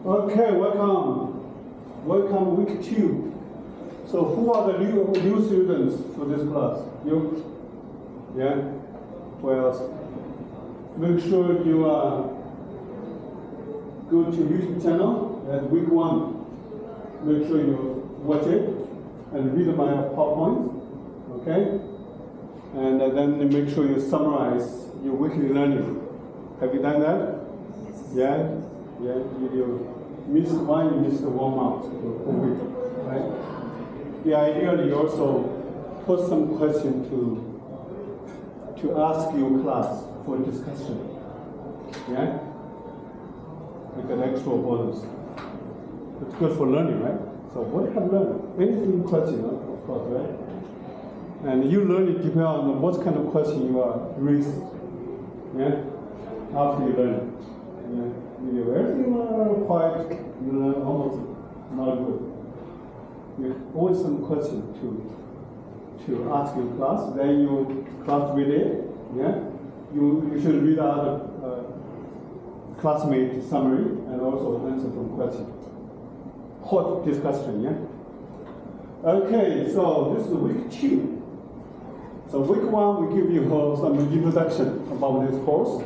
Okay, welcome. Welcome week 2. So who are the new students for this class? You? Yeah? Well, make sure you go to YouTube channel at week 1. Make sure you watch it and read my PowerPoint. Okay? And then make sure you summarize your weekly learning. Have you done that? Yeah? Yeah, you missed one, you missed the warm-up for week, right? The ideally you also put some question to ask your class for discussion. Yeah? Like an extra bonus. It's good for learning, right? So what have you learned? Anything question, of course, right? And you learn it depends on what kind of question you are raising. Yeah? After you learn it. Yeah? Everything quiet, you learn almost not good. There's always some question to ask your class. Then you class read it. Yeah, you should read other classmate summary and also answer some question. Hot discussion. Yeah. Okay, so this is week 2. So week 1 we give you some introduction about this course.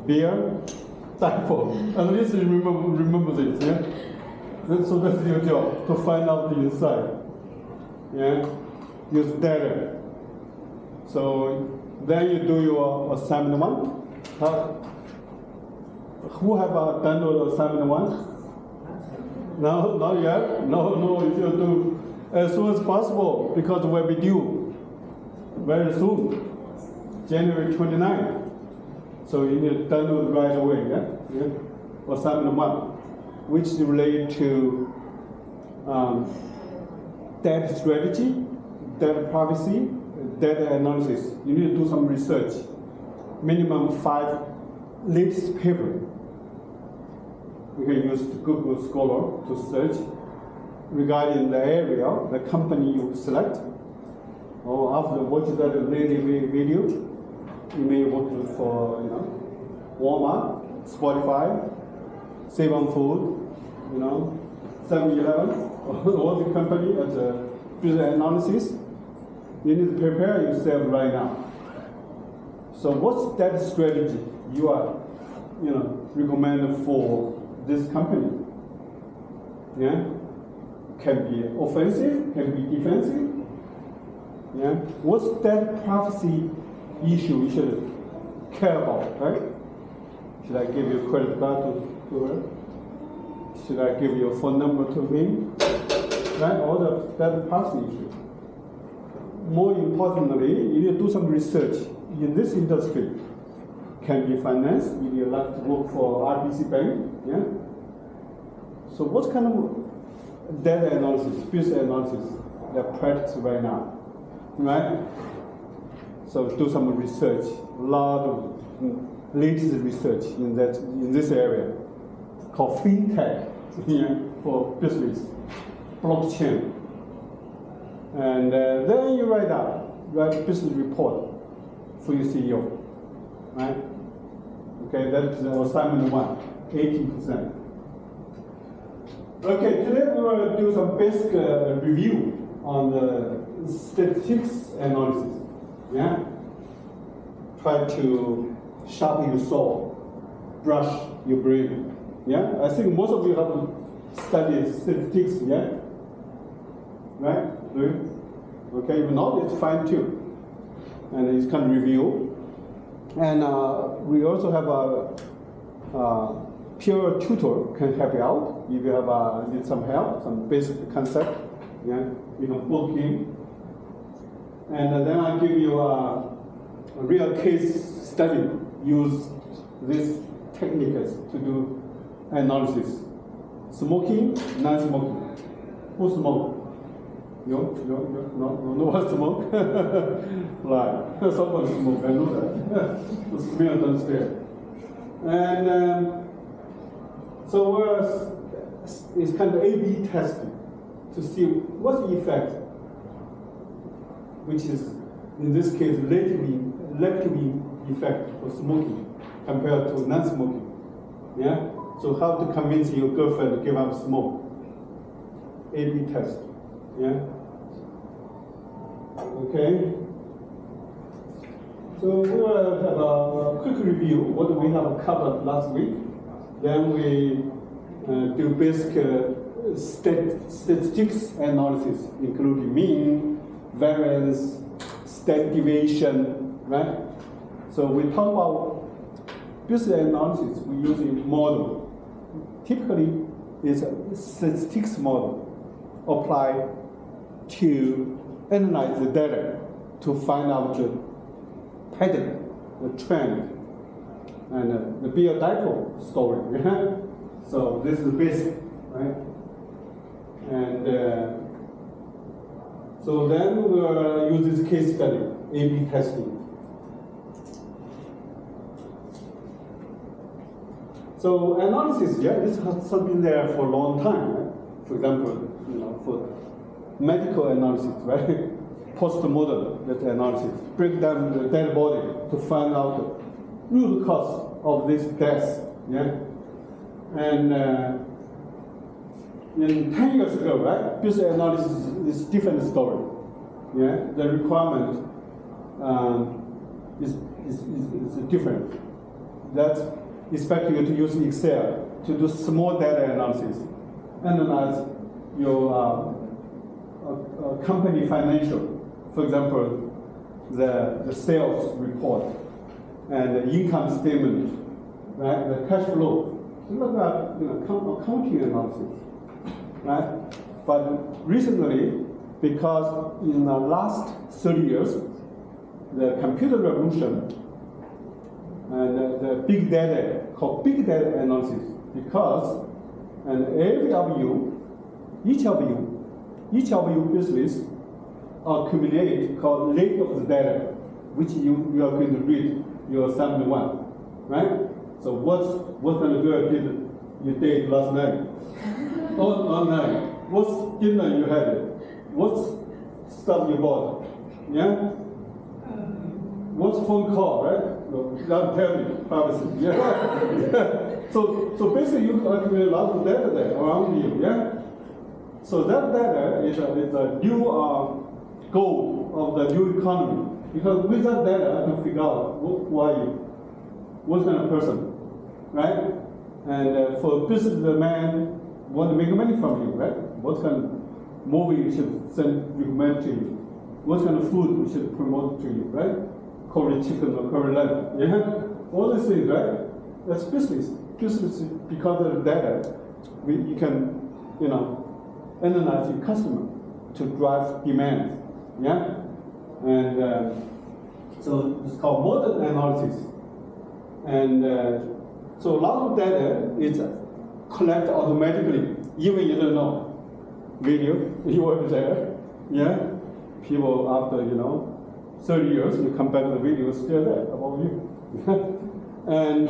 Beer, typo. At least you remember this, yeah? So that's your job, to find out the inside. Yeah? Use data. So then you do your assignment 1. Who have done your assignment 1? No, not yet? No, you should do as soon as possible because it will be due very soon, January 29th. So you need to download right away, yeah? Assignment 1, which is related to data strategy, data privacy, data analysis. You need to do some research. Minimum 5 latest paper. You can use Google Scholar to search regarding the area, the company you select. Or after watching that video, you may work for, Walmart, Spotify, Save on Food, 7-Eleven, all the company as a business analysis. You need to prepare yourself right now. So what's that strategy you are, recommended for this company? Yeah, can be offensive, can be defensive. Yeah, what's that privacy issue you should care about, right? Should I give you a credit card to her? Should I give you a phone number to him? Right? All that privacy issue. More importantly, you need to do some research in this industry. Can be finance, if you like to work for RBC Bank, yeah? So what kind of data analysis, business analysis that practice right now, right? So do some research, a lot of latest research in this area called fintech, for business, blockchain. And then you write business report for your CEO, right? Okay, that's assignment 1, 18%. Okay, today we will do some basic review on the statistics analysis. Yeah? Try to sharpen your soul, brush your brain. Yeah? I think most of you have studied statistics, yeah? Right? Do you? Okay, if not, it's fine too. And it's kind of review. And we also have a peer tutor can help you out. If you have need some help, some basic concept, yeah? You can book him. And then I give you a real case study. Use these techniques to do analysis. Smoking, non-smoking. Who smoke? No one smoke? Right. Someone smoke, I know that. The smell downstairs. And so it's kind of A/B testing to see what's the effect, which is in this case relatively effect for smoking compared to non-smoking. Yeah? So how to convince your girlfriend to give up smoke? A/B test. Yeah. Okay. So we will have a quick review what we have covered last week. Then we do basic statistics analysis, including mean, variance, standard deviation, right? So we talk about BUSI analysis. We use a model. Typically, it's a statistics model applied to analyze the data to find out the pattern, the trend, and the be a dipole story. So this is basic, right? And so then we'll use this case study, A/B testing. So analysis, yeah, this has been there for a long time, right? For example, for medical analysis, right? Post-mortem analysis, break down the dead body to find out the root cause of this death, yeah? And in 10 years ago, right, BUSI analysis is different story, yeah? The requirement is different. That's expecting you to use Excel to do small data analysis, analyze your company financial. For example, the sales report and the income statement, right? The cash flow. Look at accounting analysis, right? But recently, because in the last 30 years, the computer revolution and the big data called big data analysis, because and every of you, each of you business accumulate called lake of the data, which you are going to read your assignment 1, right? So what kind of girl did you date last night? All night. What's dinner you had? What's stuff you bought? Yeah? What's phone call, right? Don't tell me, privacy. Yeah. So basically you accumulate a lot of data there around you, yeah? So that data is a new goal of the new economy. Because with that data, I can figure out who are you, what kind of person, right? And for businessman want to make money from you, right? What kind of movie you should recommend to you? What kind of food we should promote to you, right? Curry chicken or curry lamb, yeah? All these things, right? That's business. Business, because of the data, you can, analyze your customer to drive demand, yeah? And so it's called model analysis. And so a lot of data is collected automatically, even you don't know. Video, you were there, yeah? People after, 30 years, you come back to the video, still there about you. And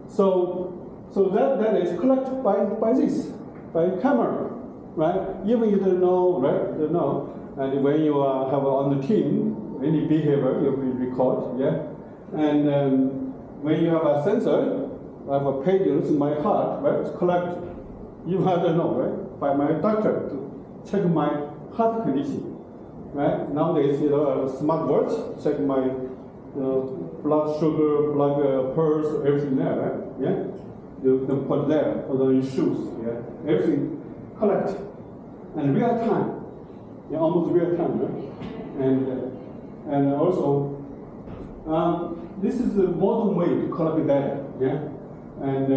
so that data is collected by camera, right? Even you don't know, right? You don't know. And when you have on the team, any behavior you will record, yeah? And when you have a sensor, I have a page in my heart, right? It's collected. You I don't know, right? By my doctor to check my heart condition, right? Nowadays, a smartwatch, check my blood sugar, blood pulse, everything there, right? Yeah? You can put there, put on your shoes, yeah? Everything collect. And real time, yeah, almost real time, right? And also, this is the modern way to collect data, yeah? And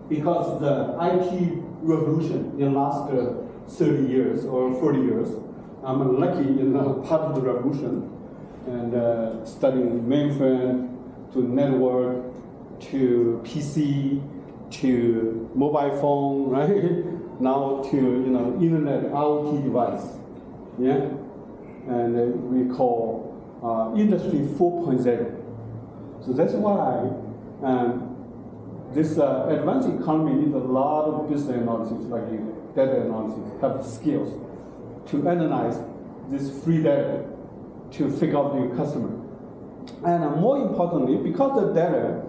because the IT revolution in the last 30 years or 40 years, I'm lucky in part of the revolution, and studying mainframe to network to PC to mobile phone, right? Now to internet IoT device, yeah, and we call Industry 4.0. So that's why this advanced economy needs a lot of business analysis, like data analysis, have skills to analyze this free data to figure out your customer. And more importantly, because the data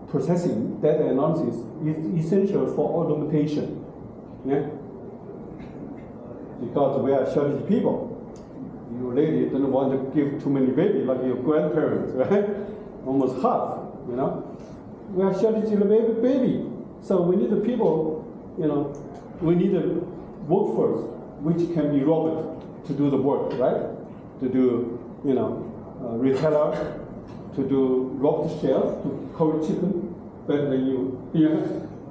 processing, data analysis is essential for automation. Yeah? Because we are shortage people. You really don't want to give too many babies like your grandparents, right? Almost half, you know. We are shortage in a baby. So we need the people, you know, we need a workforce which can be robot to do the work, right? To do, you know, retailer, to do robot shelf, to cover chicken better than you, yeah?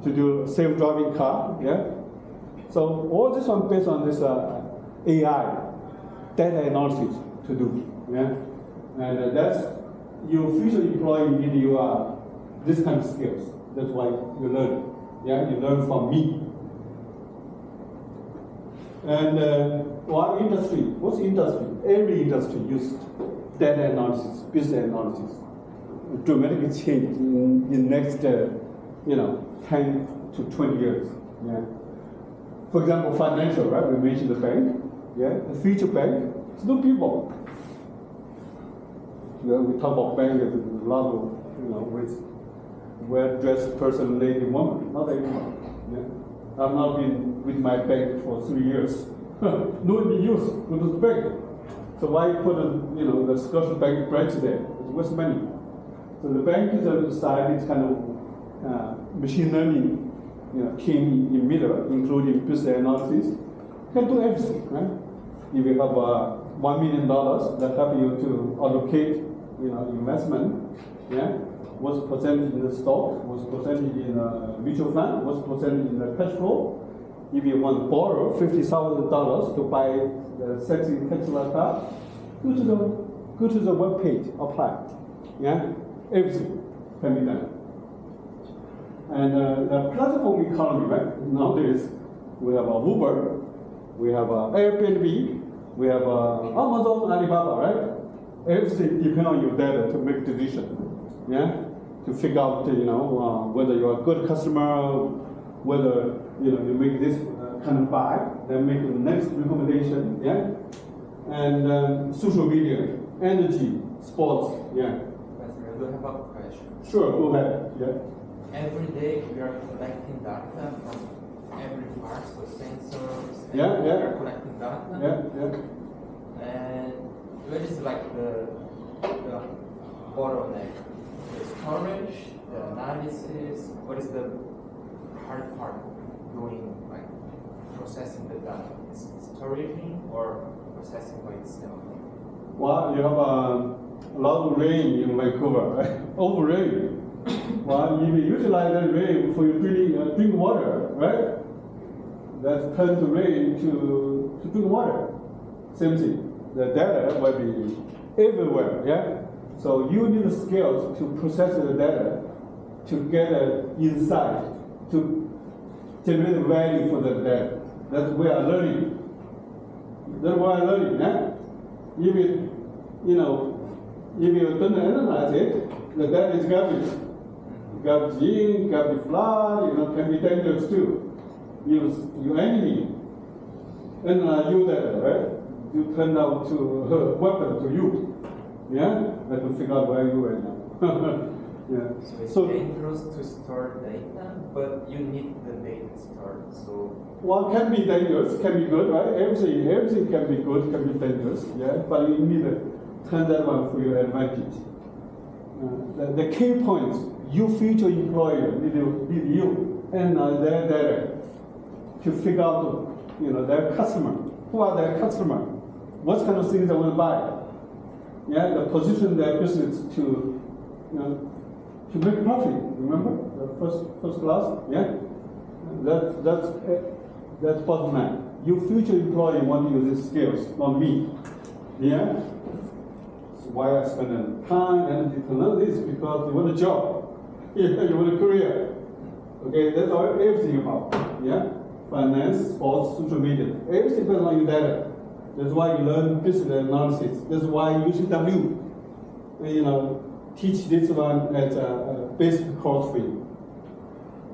To do self-driving car, yeah? So all this one based on this AI, data analysis to do, yeah? And that's your future employee need you this kind of skills. That's why you learn, yeah? You learn from me. And what industry? What's industry? Every industry uses data analysis, business analysis. Dramatically change in next, 10 to 20 years. Yeah. For example, financial, right? We mentioned the bank. Yeah. The future bank, it's no people. Yeah, we talk about bank as a lot of, with well-dressed person, lady, woman, not everyone. Yeah. I've not been with my bank for 3 years. No use go to the bank. So why put the Scottish bank branch there? It's worth money. So the bank is on the side, it's kind of machine learning, came in middle, including business analysis. Can do everything, right? If you have $1 million, that help you to allocate, investment. Yeah. What's percentage in the stock? What's percentage in mutual fund? What's percentage in the cash flow? If you want to borrow $50,000 to buy the sexy Tesla car, go to the web page, apply. Yeah, everything can be done. And the platform economy, right? Nowadays we have Uber, we have Airbnb, we have Amazon, Alibaba, right? Everything depends on your data to make decision. Yeah, to figure out whether you're a good customer, whether you make this kind of buy, then make the next recommendation. Yeah, and social media, energy, sports. Yeah. I do have a question. Sure, go ahead. Yeah. Every day we are collecting data from every part, so sensors. Yeah. We are collecting data. Yeah. And what is like the bottleneck? The storage, the analysis. What is the hard part of doing, like processing the data? Is it storaging or processing by itself? Well, you have a lot of rain in Vancouver, right? Over rain. Well, if you utilize that rain for your drink water, right? That's turn the rain to drink water. Same thing. The data will be everywhere, yeah? So you need the skills to process the data, to get an insight, to generate value for the data. That's where I'm learning. That's why I'm learning, yeah? If you don't analyze it, the data is garbage. Garbage in, garbage fly, can be dangerous too. Your enemy analyze your data, right? You turn out to a weapon to you. Yeah? Like to figure out where you are now. Yeah. So it's dangerous to store data, but you need the data stored. So well, can be dangerous, can be good, right? Everything can be good, can be dangerous, yeah. But you need to turn that one for your advantage. The key points, your future employer need you analyze their data to figure out, their customer. Who are their customer? What kind of things they want to buy? Yeah, the position their business to make profit. Remember the first class? Yeah, that's bottom line. Your future employee want to use these skills, not me. Yeah, so why I spend time, energy to learn this? Because you want a job. Yeah, you want a career. Okay, that's all everything about. Yeah, finance, sports, social media, everything depends on your data. That's why you learn business analysis. That's why UCW, teach this one as a basic course for you.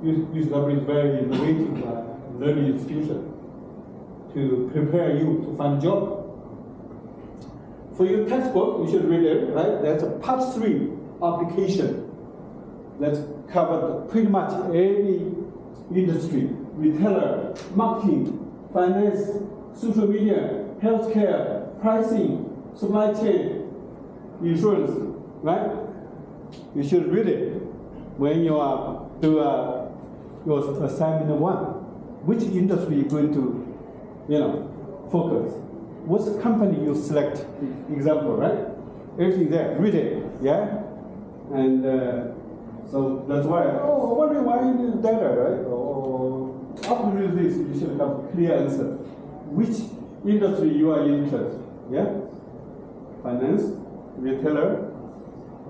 UCW is very innovative learning institution to prepare you to find a job. For your textbook, you should read it, right? That's a part 3 application. that covered pretty much every industry: retailer, marketing, finance, social media, healthcare, pricing, supply chain, insurance, right? You should read it when you are do your assignment 1. Which industry you're going to, focus? What company you select? Example, right? Everything there, read it, yeah? And so that's why, wondering why you need data, right? Or after you read this, you should have a clear answer. Which industry you are interested, yeah? Finance, retailer,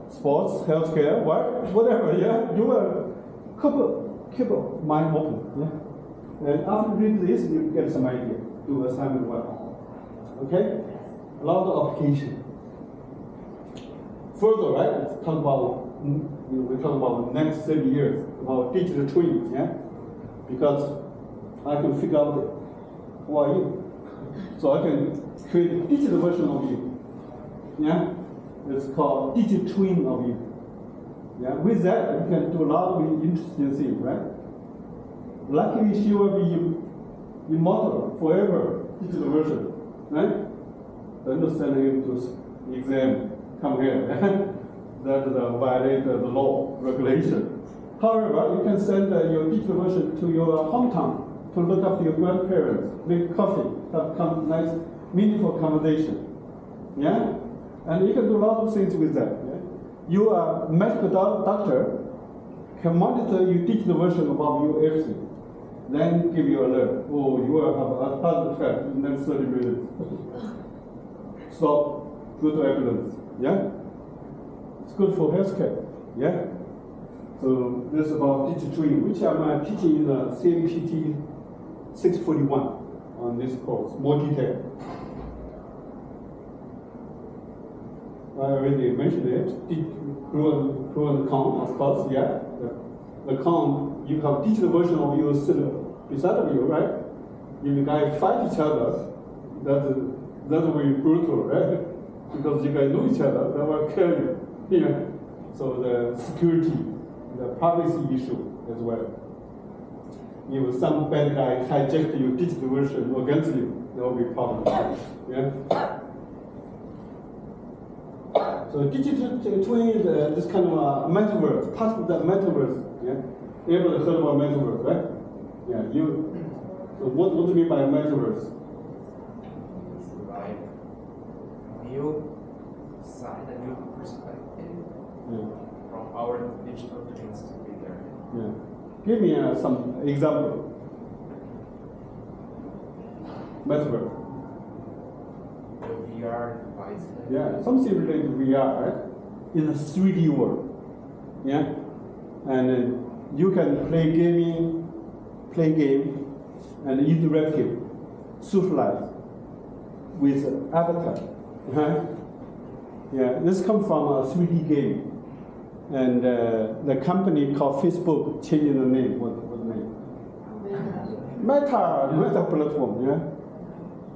sports, healthcare, whatever, yeah? You are keep your mind open, yeah? And after you read this, you get some idea. Do assignment 1, okay? A lot of application. Further, right? Let's talk about, we talk about the next 30 years about digital twin, yeah? Because I can figure out who are you. So I can create a digital version of you, yeah? It's called digital twin of you. Yeah, with that, you can do a lot of interesting things, right? Luckily, she will be immortal forever, digital version, right? Understand him to exam, come here. That violate the law, regulation. However, you can send your digital version to your hometown to look after your grandparents, make coffee, have nice, meaningful conversation. Yeah? And you can do a lot of things with that. Yeah? You are a medical doctor, can monitor your digital version about you everything. Then give you alert. Oh, you will have a heart attack in the next 30 minutes. Stop, go to ambulance. Yeah? It's good for healthcare. Yeah? So this is about digital twin, which I'm teaching in the CMPT 641 on this course, more detail. I already mentioned it. Pro and con, of course, yeah. The con, you have digital version of you sitting beside of you, right? If you guys fight each other, that's very brutal, right? Because you guys know each other, they will kill you. Yeah. So the security, the privacy issue as well. If some bad guy hijacked your digital version against you, there will be problems. Yeah. So digital twin is this kind of a metaverse, part of the metaverse. Yeah. Everybody heard about metaverse, right? Yeah. So what do you mean by metaverse? It's like new side, a new perspective from our digital twins to be there. Yeah. Give me some example. Metaverse. The VR device. Yeah, something related to VR, right? In a 3D world. Yeah? And you can play game, and interactive, socialize with avatar. Right? Yeah, this comes from a 3D game. And the company called Facebook changing the name. What the name? Meta platform, yeah?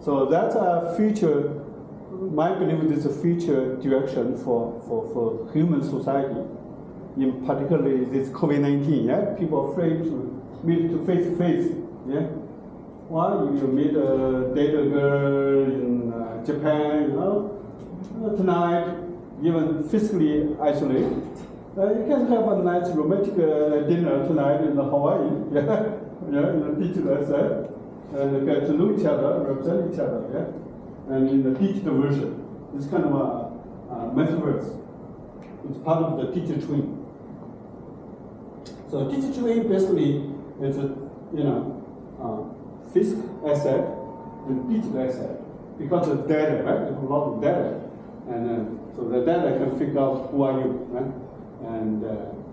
So that's a future. My belief is a future direction for human society, in particularly this COVID-19. Yeah, people are afraid to meet face to face. Yeah, well, you meet a data girl in Japan, tonight, even physically isolated. You can have a nice romantic dinner tonight in Hawaii. Yeah, in the digital asset, and get to know each other, represent each other. Yeah. And in the digital version, it's kind of a metaverse. It's part of the digital twin. So digital twin basically is a physical asset and digital asset because of data, right? There's a lot of data, and so the data can figure out who are you, right? And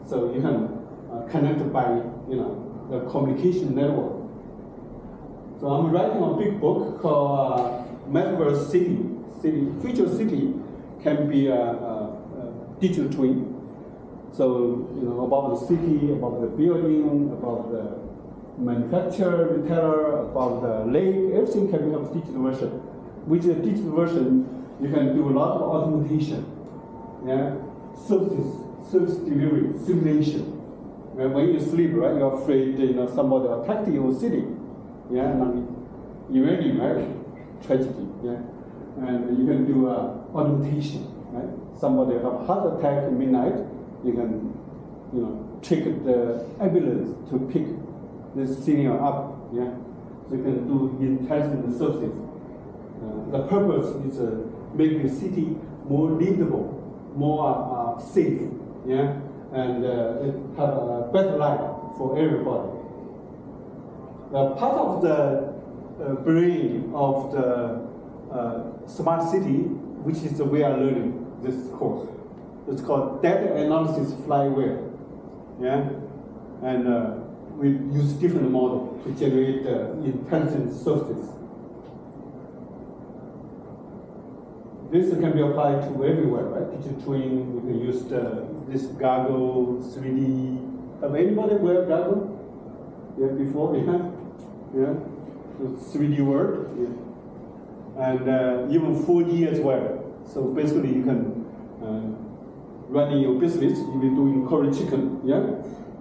so you can connect by the communication network. So I'm writing a big book called Metaverse City. Future city can be a digital twin. So about the city, about the building, about the manufacturer, retailer, about the lake, everything can become digital version. With the digital version, you can do a lot of automation. Yeah, services service delivery simulation. When you sleep, right, you're afraid somebody attacked your city. Yeah, uranium, right? Tragedy. Yeah, and you can do augmentation, right? Somebody have a heart attack at midnight, you can, trick the ambulance to pick this senior up. Yeah, so you can do intelligent services. The purpose is make the city more livable, more safe. Yeah, and it have a better life for everybody. Part of the brain of the smart city, which is we are learning this course. It's called data analysis flywheel. Yeah, and we use different models to generate intelligent services. This can be applied to everywhere, right? Digital twin, we can use this goggle, 3D. Have anybody wear goggle? Yeah, before, yeah. 3D world, yeah. And even 4D as well. So basically you can run your business, you've been doing curry chicken, yeah?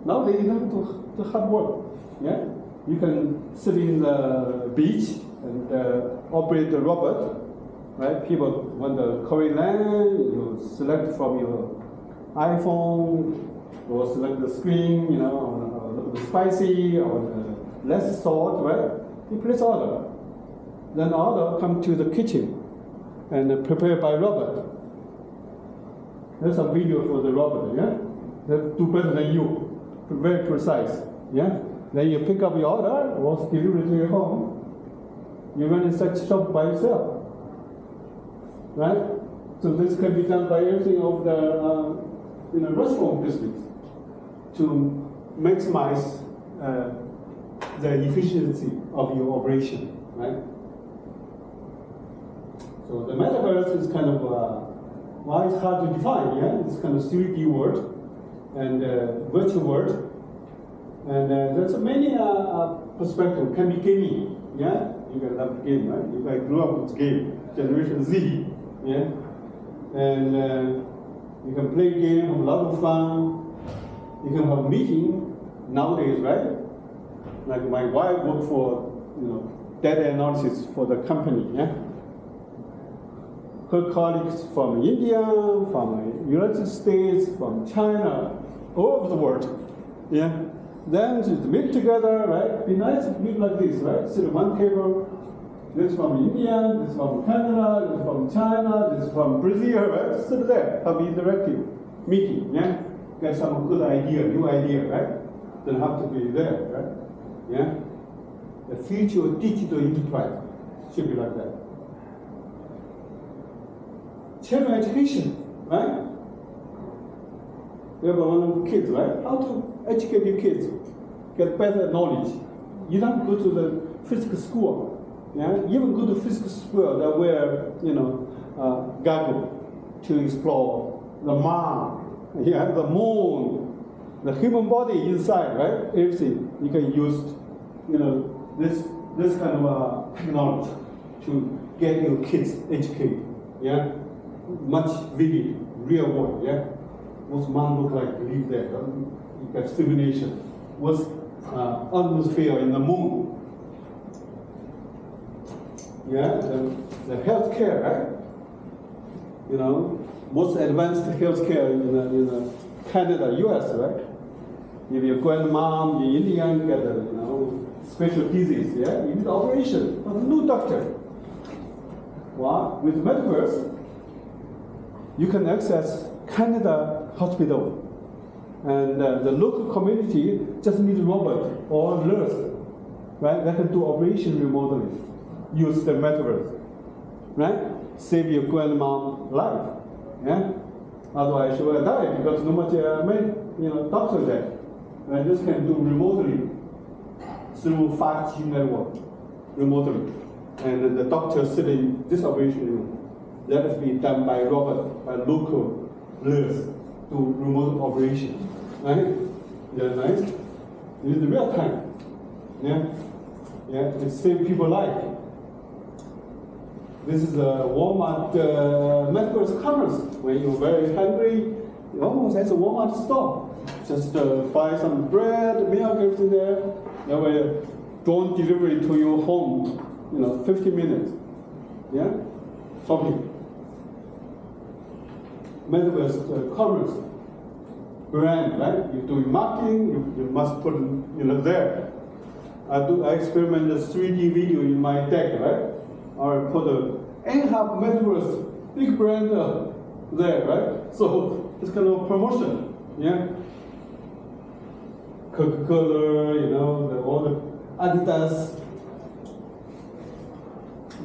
Now they don't have to do hard work, yeah? You can sit in the beach and operate the robot, right? People want the curry land, you select from your iPhone, or select the screen, a little bit spicy, or less salt, right? You place order. Then order come to the kitchen and prepared by robot. There's a video for the robot, yeah? They do better than you, very precise, yeah? Then you pick up your order, or deliver it to your home. You run in such shop by yourself, right? So this can be done by everything of the restaurant business to maximize the efficiency of your operation, right? So the metaverse is kind of, well, it's hard to define, yeah? It's kind of 3D world and virtual world. And there's many perspectives. Can be gaming, yeah? You can love game, right? You guys grew up with game, Generation Z, yeah? And you can play game, have a lot of fun. You can have a meeting nowadays, right? Like my wife worked for, data analysis for the company, yeah? Her colleagues from India, from United States, from China, all over the world, yeah? Then to meet together, right? Be nice to meet like this, right? Sit at one table. This from India, this from Canada, this from China, this from Brazil, right? Sit there, have an interactive meeting, yeah? Get some good idea, new idea, right? Don't have to be there, right? Yeah? The future of digital enterprise should be like that. Children education, right? We have one of kids, right? How to educate your kids, get better knowledge. You don't go to the physical school. Yeah, even go to physical school that wear, goggle to explore the Mars, yeah, the moon, the human body inside, right? Everything you can use, this kind of technology to get your kids educated. Yeah, much vivid, real world. Yeah, what's man look like? Live there. You got simulation. What's atmosphere in the moon? Yeah, the healthcare, right? Most advanced healthcare in Canada, US, right? If your grandmom, your Indian get a, special disease, yeah, you need operation, but no doctor. Well, with Metaverse, you can access Canada hospital, and the local community just needs a robot or nurse, right? That can do operation remotely. Use the Metaverse, right? Save your grandmom's life, yeah? Otherwise she will die because no much doctor there. And this can do remotely through 5G network, remotely. And the doctor sitting in this operation room. That is being done by robot, by local nurse, to remote operation, right? Yeah, nice. It is real time, yeah? Yeah, it saves people's life. This is a Walmart Metaverse commerce. When you're very hungry, you almost as a Walmart store. Just buy some bread, milk, everything there. That way, drone delivery to your home. 50 minutes. Yeah, shopping. Metaverse commerce. Brand, right? You're doing marketing. You must put there. I experiment the 3D video in my deck, right? Or put a in-house Metaverse big brand there, right? So it's kind of promotion, yeah. Coca-Cola, all the Adidas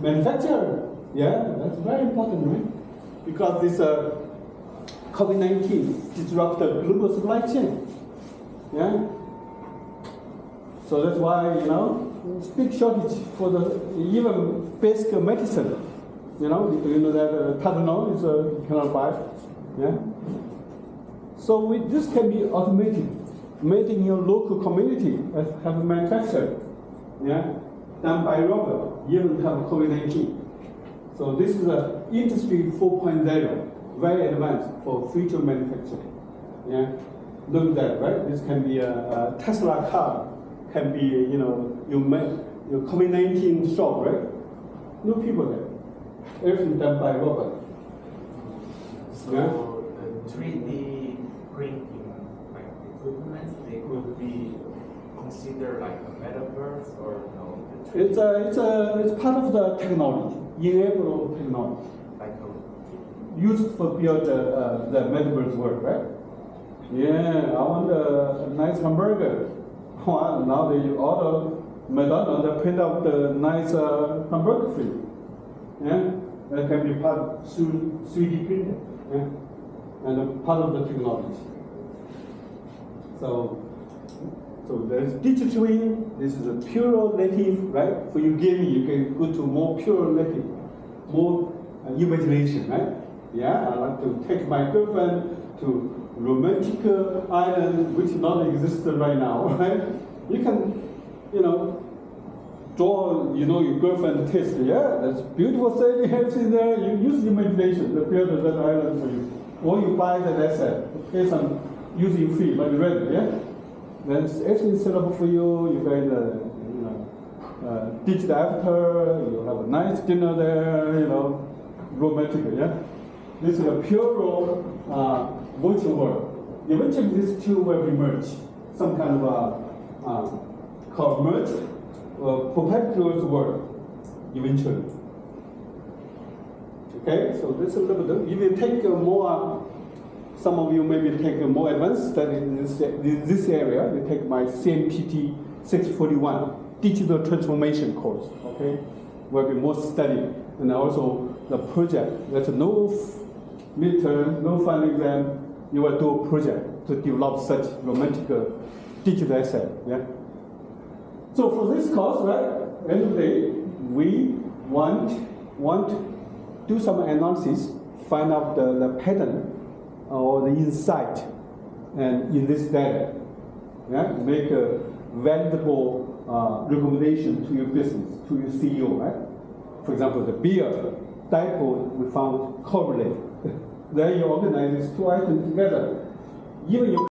manufacturer, yeah, that's very important, right? Because this COVID-19 disrupted global supply chain, yeah. So that's why, big shortage for the even basic medicine. You know that Tylenol is you cannot buy. Yeah. So this can be automated, made in your local community, have manufactured. Yeah. Done by robot, even have COVID-19. So this is a industry 4.0, very advanced for future manufacturing. Yeah. Look at that, right? This can be a Tesla car. Can be, you make your COVID-19 shop, right? No people there. Everything done by robot. So yeah? the 3D printing equipment, they could be considered like a metaverse or no? It's part of the technology, enable technology. Like a used for build the metaverse world, right? Yeah, I want a nice hamburger. Well, now they order McDonald's, they print out the nice hamburger for you. Yeah, that can be part of 3D printing. Yeah, and part of the technology. So there's digital twin. This is a pure native, right? For you gaming, you can go to more pure native, more imagination, right? Yeah, I like to take my girlfriend to romantic island which not exist right now, right? You can, draw, your girlfriend taste. Yeah, that's beautiful setting, everything there. You use imagination to build that island for you. Or you buy that asset, pay some using fee, but rent, yeah? Then everything set up for you. You get digital after. You have a nice dinner there. Romantic, yeah. This is a pure virtual world. Eventually, these two will emerge. Some kind of called merge, perpetual world. Eventually. Okay, so this is a little bit. If you take more, some of you maybe take a more advanced study in this area. You take my CMPT 641 digital transformation course. Okay, will be more study, and also the project. There's no midterm, no final exam. You will do a project to develop such romantic digital asset. Yeah. So for this course, right, end of the day, we want to do some analysis, find out the pattern or the insight, and in this data, yeah, make a valuable recommendation to your business, to your CEO, right? For example, the beer dipole we found correlate. Then you organize these two items together. Even your